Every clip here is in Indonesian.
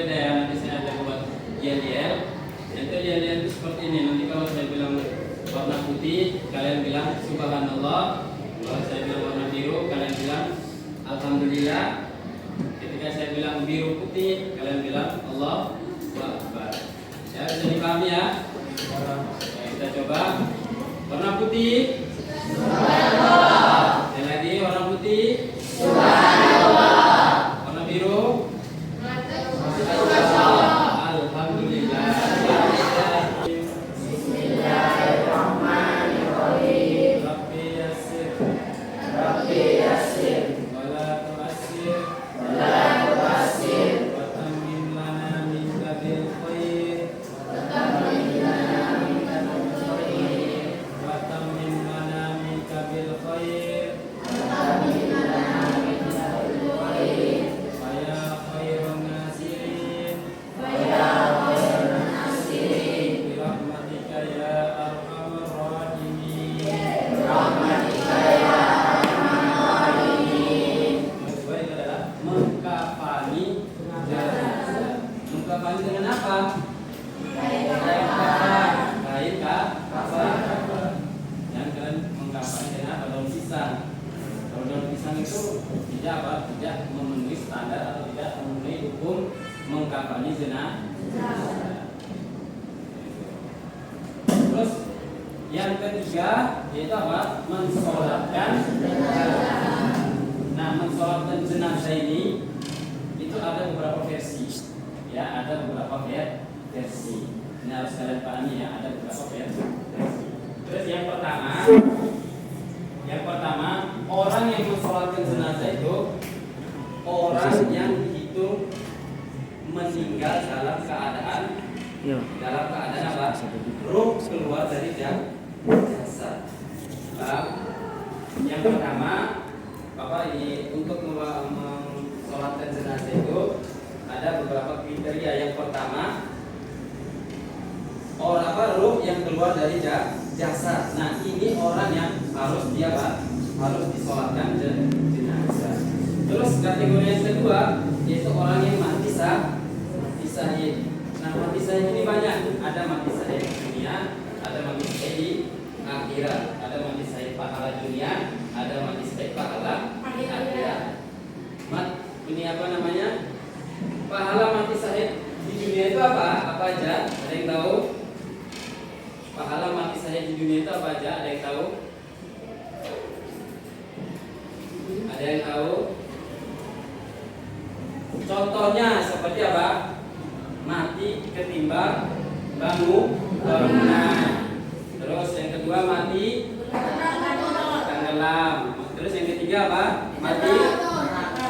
berbeda ya. Nanti saya ada buat yel-yel. Itu yel-yel itu seperti ini. Nanti kalau saya bilang warna putih, kalian bilang subhanallah. Kalau saya bilang warna biru, kalian bilang alhamdulillah. Ketika saya bilang biru putih, kalian bilang Allahu Akbar. Ya, bisa dipahami ya? Kita coba. Warna putih. Subhanallah. Yang lagi warna putih. Subhanallah. Warna biru. Alhamdulillah. Bismillahirrahmanirrahim. Rabbi yassir. Rabbi yassir. Wala tu'assir. Wala tu'assir. Wa tammim lana minka bil khair. Wa tammim lana minka bil khair. Wa tammim lana minka bil khair. Wa tammim lana minka bil khair. Wa ya khairun nasirin. Wa ya khairun nasirin. Bi rahmatika ya arhamar rahimin. Bi rahmatika ya arhamar rahimin. Baik adalah mengkafani jenazah. Mengkafani dengan apa? Kain kafan. Kain kafan. Yang kalian mengkafani dengan apa? Daun pisang. Kalau daun pisang itu tidak apa? Tidak memenuhi standar atau tidak memenuhi hukum mengkafani jenazah. Terus yang ketiga yaitu apa? Mensolatkan jenazah. Nah, mensolatkan jenazah ini itu ada beberapa versi. Ya, ada beberapa versi. Ini harus kalian pahami ya, ada beberapa versi. Terus yang pertama, orang yang mensolatkan jenazah itu orang yang dihitung meninggal dalam keadaan apa? Ruh keluar dari jasad. Yang pertama, Bapak ini untuk mensolatkan jenazah itu ada beberapa kriteria. Yang pertama, ruh yang keluar dari jasad. Nah, ini orang yang harus disolatkan jenazah. Terus kategori yang kedua yaitu orang yang mati syahid. Nah, mati syahid ini banyak. Ada mati syahid di dunia, ada mati syahid di akhirat, ada mati syahid pahala dunia, ada mati syahid pahala akhirat. Ini apa namanya? Pahala mati syahid di dunia itu apa? Apa aja? Ada yang tahu? Pahala mati syahid di dunia itu apa aja? Ada yang tahu? Ada yang tahu? Contohnya seperti apa? Mati ketimpa bangunan. Terus yang kedua mati tenggelam. Terus yang ketiga apa? Mati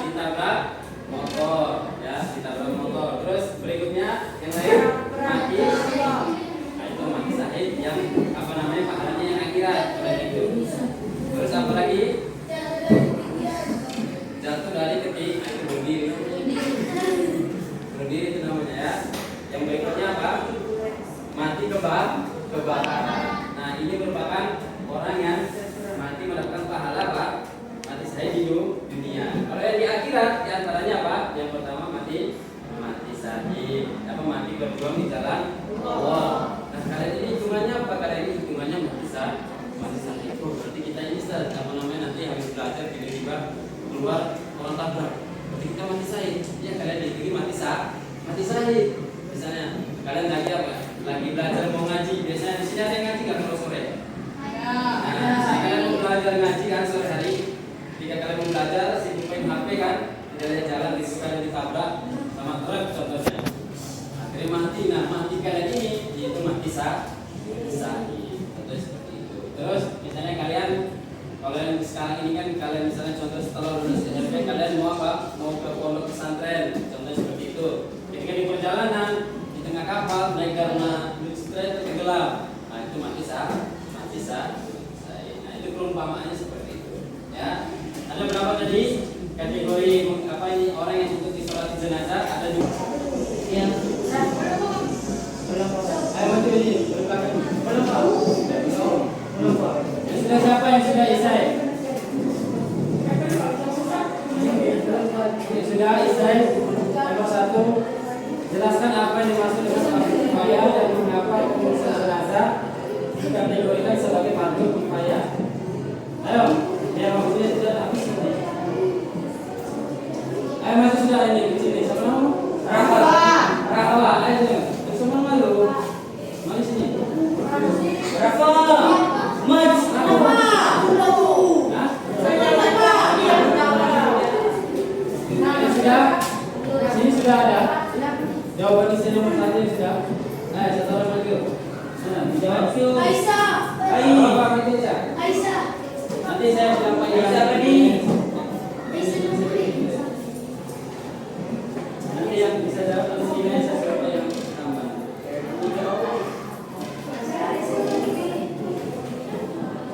ditabrak motor, ya, ditabrak motor. Terus berikutnya yang lain mati. Nah, itu mati syahid yang apa namanya? Pahalanya yang akhirat. Itu. Terus apa lagi? Jatuh dari keting, itu berdiri. Berdiri itu namanya ya. Yang berikutnya apa? Mati kebakaran. Nah, ini merupakan orang yang mati mendapatkan pahala apa? Mati syahid di dunia. Kalau yang di akhirat, di antaranya apa? Yang pertama mati syahid. Apa? Mati berjuang di jalan Allah. Nah, kalian ini hitungannya apa? Kalian ini hitungannya mati syahid. Oh, berarti kita ini apa namanya nanti habis belajar tiba-tiba keluar orang tabrak. Berarti kita mati syahid. Ya, kalian dihitungin mati syahid. Misalnya kalian lagi apa? Lagi belajar mau ngaji. Biasanya di sini ada yang ngaji nggak kalau sore? Nah, kalian mau belajar ngaji kan sore hari. Jika kalian mau belajar sibuk main HP kan, tidak jalan disukai ditabrak sama truk contohnya. Akhirnya mati. Nah, mati kalian ini yaitu mati syahid. Contoh seperti itu. Terus misalnya kalian kalau yang sekarang ini kan kalian misalnya contoh setelah lulus SMP kalian mau apa? Mau ke pondok pesantren. Contoh seperti itu. Ketika di perjalanan di tengah kapal naik karena listrik tenggelam. Nah, itu mati syahid. Nah, itu perumpamaannya seperti itu. Ya. Ada berapa tadi kategori apa ini orang yang untuk disolati jenazah? Ada juga yang ayo maju ini belum Pak. Yang sudah siapa yang sudah isai? Yang sudah isai nomor 1 dikategorikan sebagai fardu kifayah. Ayo, biar waktunya tidak habis nanti. Ayo masih sudah ini di sini. Siapa nama? Rafa. Ayo semua malu. Mari sini. Rafa. Mas. Rafa. Sudah? Sini sudah ada? Jawaban di sini nomor 1 sudah. Nah, satu orang lagi. Nah, dijawab yuk. Aisyah. Apa nanti ya? Aisyah. Nanti saya bilang Pak Aisyah tadi. Nanti yang bisa jawab di sini saya siapa yang tambah.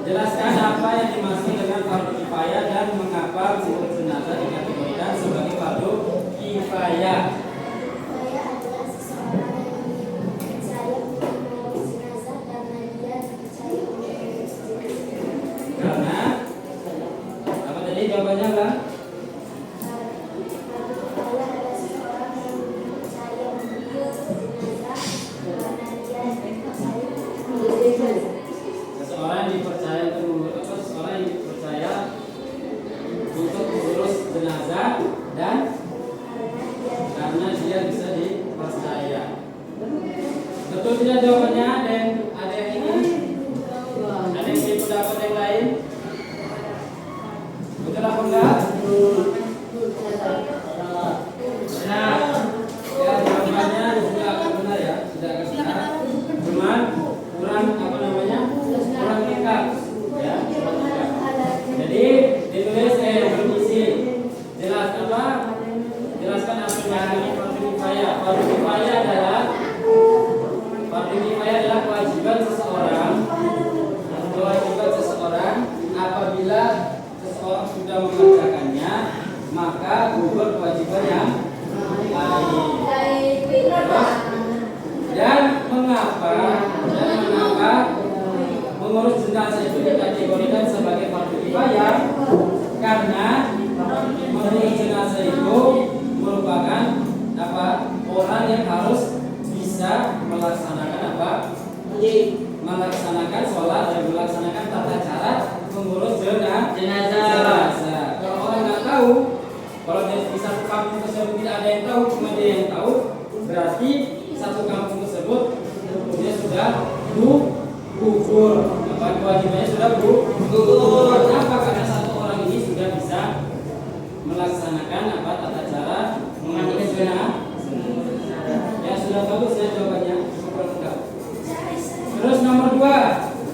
Jelaskan apa yang dimaksud dengan fardu kifayah dan mengapa mengurus jenazah dikategorikan sebagai fardu kifayah. Karena apa tadi jawabannya Bang? Seseorang dipercaya untuk mengurus jenazah dan karena dia bisa dipercaya. Betul tidak jawabannya? Ada yang ini? Ada yang punya pendapat yang lain? Betul apa enggak? Benar. Ya, jawabannya sudah akan benar ya, sudah akan benar. Cuman kurang apa namanya? Kurang lengkap. Ya, kurang lengkap. Jadi ditulis berisi. Jelaskan apa yang fardu kifayah. Fardu kifayah adalah kewajiban seseorang apabila seseorang sudah mengerjakannya maka gugur kewajiban yang lain. Dan mengapa mengurus jenazah itu dikategorikan sebagai fardu kifayah? Karena mengurus jenazah itu merupakan orang yang harus bisa melaksanakan melaksanakan sholat dan melaksanakan tata cara mengurus jenazah. Kalau orang nggak tahu, kalau di satu kampung tersebut tidak ada yang tahu, cuma dia yang tahu, berarti satu kampung tersebut hukumnya sudah gugur. Kewajibannya sudah gugur. Kenapa? Karena satu orang ini sudah bisa melaksanakan tata cara mengambil jenazah. Ya sudah bagus ya jawabannya. Terus nomor 2,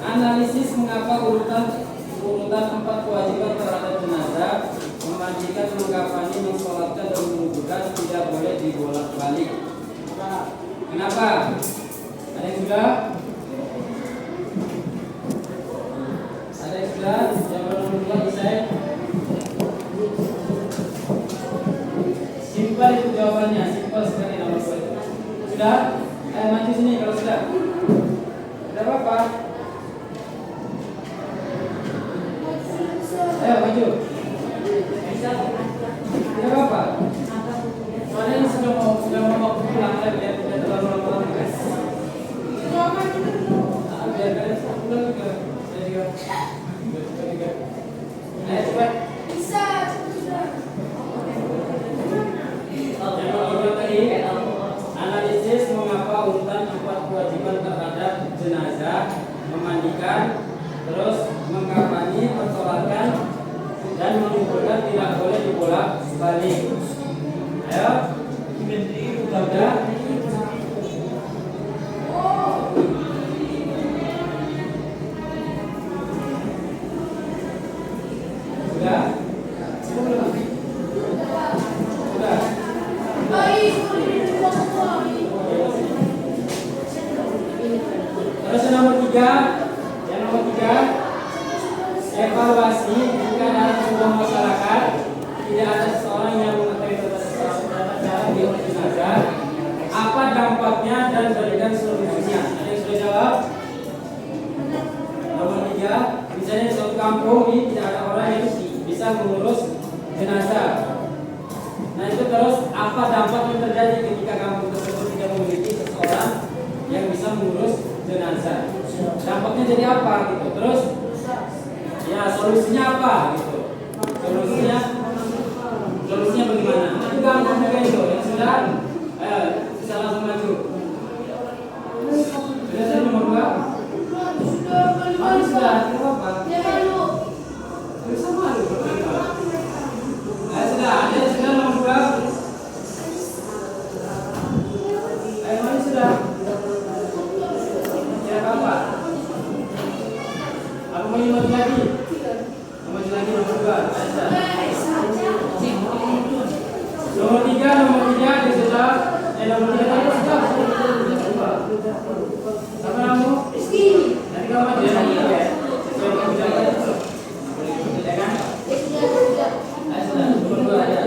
analisis mengapa urutan 4 kewajiban terhadap jenazah memandikan, mengkafani, mensolatkan dan menguburkan tidak boleh dibolak-balik. Kenapa? Ada yang sudah? Jawaban nomor 2 bisa. Simpel itu jawabannya, simpel sekali nomor 2 itu. Sudah? Ayo maju sini kalau sudah. Tidak apa-apa. Ayo maju. Tidak apa-apa. Soalnya ini sudah mau pulang ya, biar tidak terlalu lama guys. Biar kalian pulang juga. Saya juga. Ayo cepat. Bisa. Analisis mengapa urutan 4 kewajiban terhadap jenazah memandikan, terus mengkafani, mensolatkan dan menguburkan tidak boleh dibolak-balik. Ayo, sudah. Terus yang nomor 3, evaluasi jika dalam sebuah masyarakat tidak ada seseorang yang mengetahui tata cara diurus jenazah, apa dampaknya dan berikan solusinya. Ada yang sudah jawab? Nomor 3, misalnya di suatu kampung ini tidak ada orang yang bisa mengurus jenazah. Nah itu terus apa dampak yang terjadi ketika kampung tersebut tidak memiliki seseorang yang bisa mengurus jenazah? dampaknya jadi apa gitu. Terus ya solusinya apa gitu. Solusinya bagaimana? Itu gampang juga itu. Yang sudah bisa langsung maju. Sudah saya nomor 2. Sudah, tidak apa-apa. Bisa malu. Sudah nomor 2. Mari sudah. Ya apa? Aku mau maju lagi. Nomor 2. Nomor 3 sudah. Nomor 3 sudah. Apa kamu? Nanti kamu maju lagi ya. Sesuai dengan kebijakan itu. Ya kan? Sudah. Nomor 2 ada.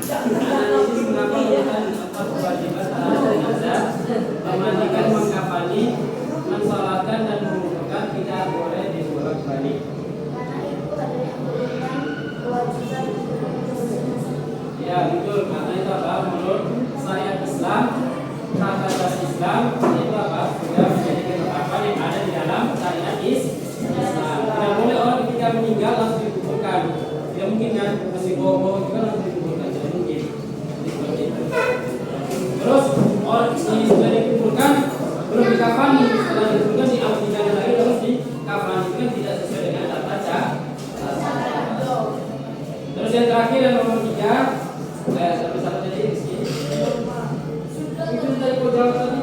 Analisis mengapa menggunakan empat kewajiban jenazah, memandikan, mengkafani, mensolatkan dan menguburkan tidak boleh dibolak-balik. Ya betul, karena itu apa? Menurut syariat Islam, tata cara Islam itu apa? Sudah menjadi ketetapan yang ada di dalam syariat Islam. Tidak boleh orang ketika meninggal langsung dikuburkan. Tidak mungkin kan? Masih bawa-bawa juga langsung dikuburkan. Tidak mungkin. Terus orang ini sudah dikuburkan, belum dikafani. Setelah dikuburkan diambilkan lagi terus dikafani, kan tidak sesuai dengan tata cara. Terus yang terakhir yang nomor 3, satu-satu tadi Rizky. Itu tadi kau jawab tadi.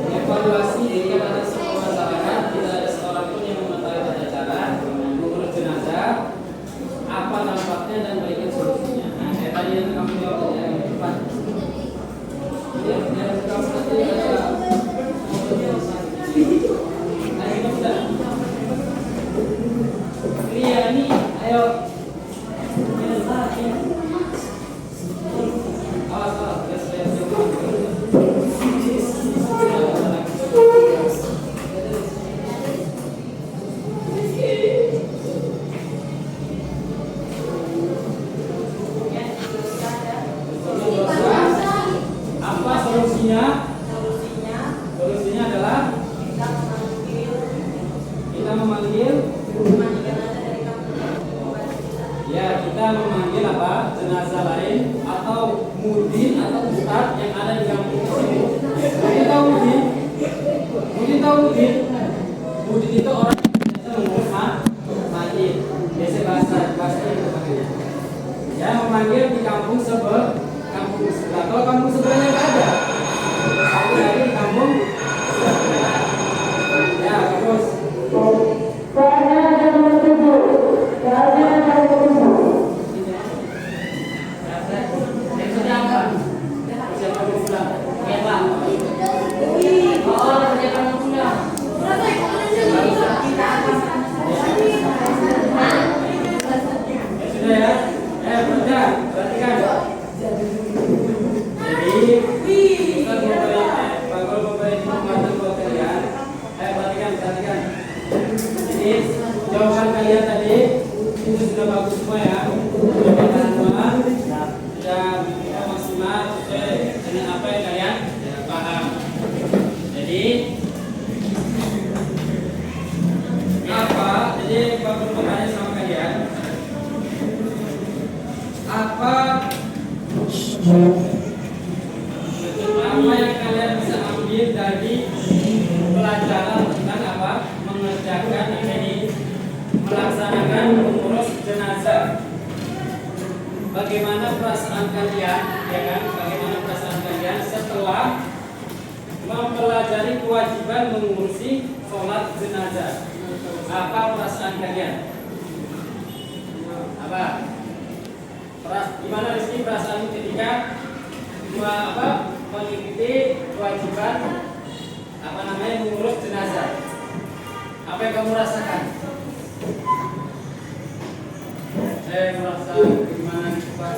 Evaluasi, jadi kan ada sebuah masyarakat, tidak ada seorang pun yang mengetahui tata cara mengurus jenazah, apa dampaknya dan berikan solusinya. Nah, kayak tadi yang kamu jawab ya, yang depan. Ya, kamu tadi ada. Nah, kita sudah. Iya ini, ayo. Apa solusinya? Solusinya adalah kita memanggil. Ya, kita memanggil apa? Jenazah lain atau mudin atau ustadz yang ada di kampung tersebut. Mudin tahu mudin? Mudin tahu mudin? Mudin itu orang yang mengurus mayit. Biasa bahasa itu pakai. Ya, memanggil di kampung sebelah. Kalau kampung sebelahnya nggak ada, aku lagi di kampung sebelah. Ya, terus. Jawaban kalian tadi itu sudah bagus semua ya, sudah benar semua, sudah maksimal sesuai dengan apa yang kalian paham. Jadi apa? Jadi bapak bertanya sama kalian, apa yang kalian bisa ambil dari pelajaran tentang apa? Mengerjakan ini, melaksanakan mengurus jenazah. Bagaimana perasaan kalian, ya kan? Bagaimana perasaan kalian setelah mempelajari kewajiban mengurusi sholat jenazah? Apa perasaan kalian? Apa? Gimana Rizky perasaanmu ketika mengikuti kewajiban mengurus jenazah? Apa yang kamu rasakan? Saya merasa gimana Pak?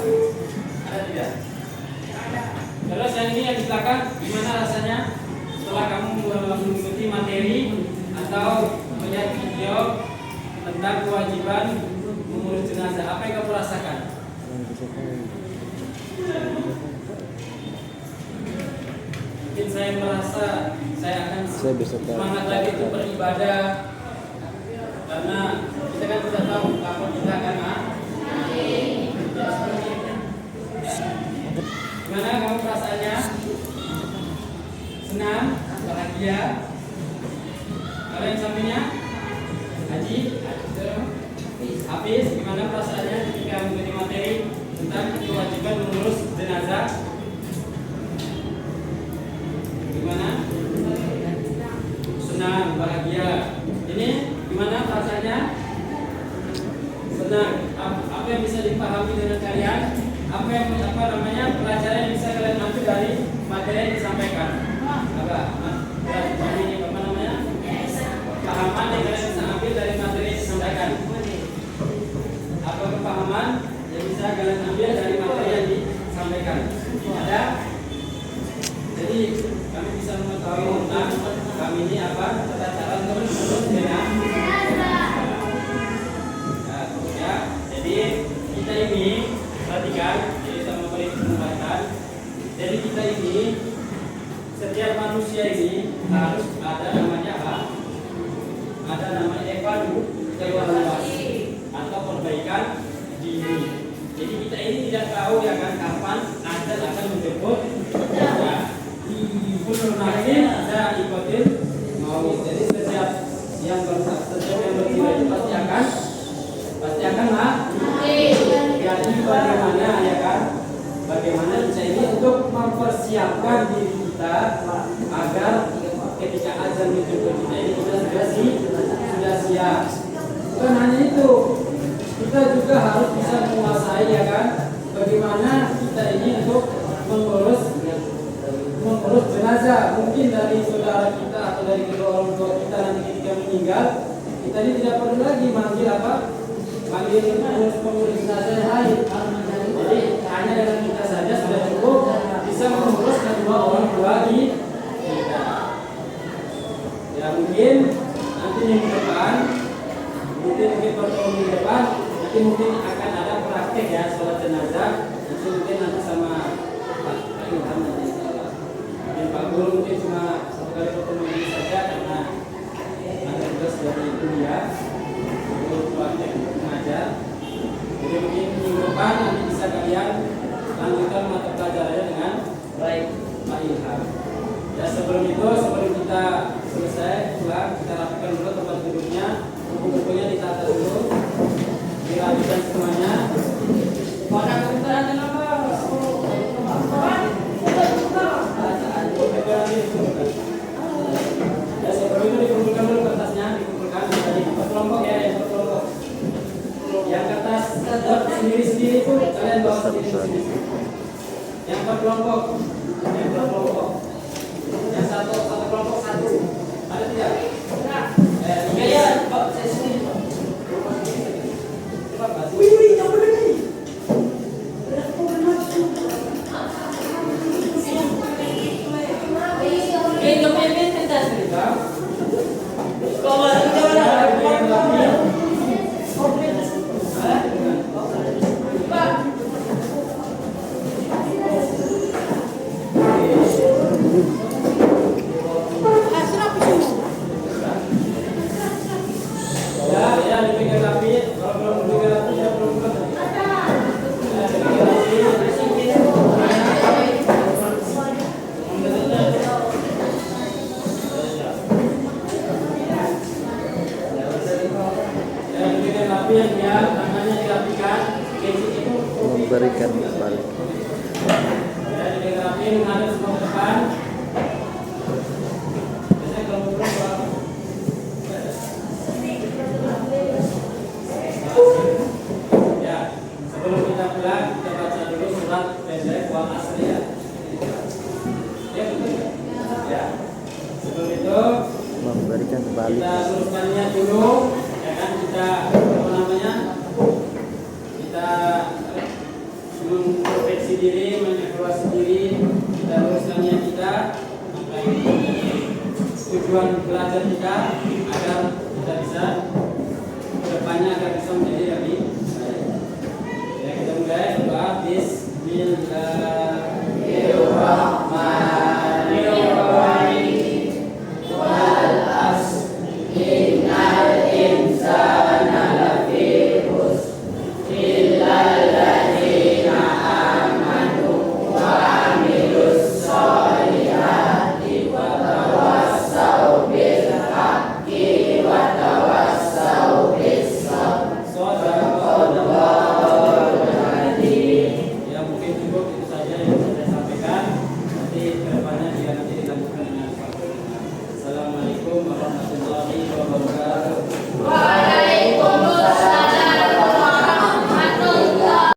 Ada tidak? Ada. Terus yang ini yang di belakang, gimana rasanya setelah kamu mengikuti materi atau melihat video tentang kewajiban mengurus jenazah? Apa yang kamu rasakan? Mungkin saya merasa saya akan Saya bisa semangat lagi untuk beribadah, karena kita kan sudah tahu kapan kita akan mati. Gimana kamu perasaannya? Senang? Bahagia? Kalau yang sampingnya? Haji? Hafiz, gimana perasaannya ketika mengikuti materi tentang kewajiban mengurus jenazah? Gimana? Senang, bahagia. Ini gimana perasaannya? Senang. Apa yang bisa dipahami dengan kalian? Apa pelajaran yang bisa kalian ambil dari materi yang disampaikan? Pahaman yang kalian bisa ambil dari materi yang disampaikan? Apa kepahaman yang bisa kalian ambil dari materi yang disampaikan? Ada? Jadi kami bisa mengetahui tentang kami ini apa tata cara terus ya. Jadi kita ini perhatikan, jadi sama beri kesempatan. Jadi kita ini setiap manusia ini harus ada namanya apa? Ada namanya evaluasi atau perbaikan diri. Jadi kita ini tidak tahu ya kan kapan ajal akan menjemput kita. Nakin ada ikutin mau. Jadi setiap yang berjiwa itu pasti akan mati. Jadi bagaimana ya kan? Bagaimana kita ini untuk mempersiapkan diri kita agar ketika azan menjemput kita ini kita sudah siap. Bukan hanya itu, kita juga harus bisa menguasai ya kan? Bagaimana kita ini untuk mengurus jenazah. Mungkin dari saudara kita atau dari kedua orang tua kita nanti ketika meninggal, kita ini tidak perlu lagi manggil pengurus jenazah yang lain. Jadi hanya dengan kita saja sudah cukup bisa mengurus kedua orang tua kita. Ya mungkin nanti minggu depan, mungkin pertemuan minggu depan, nanti mungkin akan ada praktek ya sholat jenazah. Nanti sama Pak Ilham nanti. Pak Guru mungkin cuma satu kali pertemuan ini saja karena ada tugas dari kuliah untuk praktek mengajar. Jadi mungkin minggu depan nanti bisa kalian lanjutkan mata pelajarannya dengan baik Pak Ilham. Ya sebelum kita selesai pulang, kita rapikan dulu tempat duduknya, buku-bukunya ditata dulu, dirapikan semuanya. Pada kebetulan kenapa? Ya sebelum itu dikumpulkan dulu kertasnya, tadi per kelompok ya, yang per kelompok. Yang kertas sendiri-sendiri pun kalian bawa sendiri-sendiri. Yang per kelompok, yang satu kelompok satu. Ada tidak? Tiga ya, Pak. Saya sendiri. Wih, yang benar nih. Memberikan balik. Sebelum kita pulang, kita baca dulu surat pendek wal asr ya. Ya betul. Ya. Sebelum itu Memberikan balik. Kita luruskan niat dulu, ya kan? Kita kita mengintrospeksi diri, mengevaluasi diri, kita luruskan niat kita, apa yang menjadi tujuan belajar kita agar kita bisa kedepannya agar bisa menjadi lebih baik. Ya kita mulai berdoa.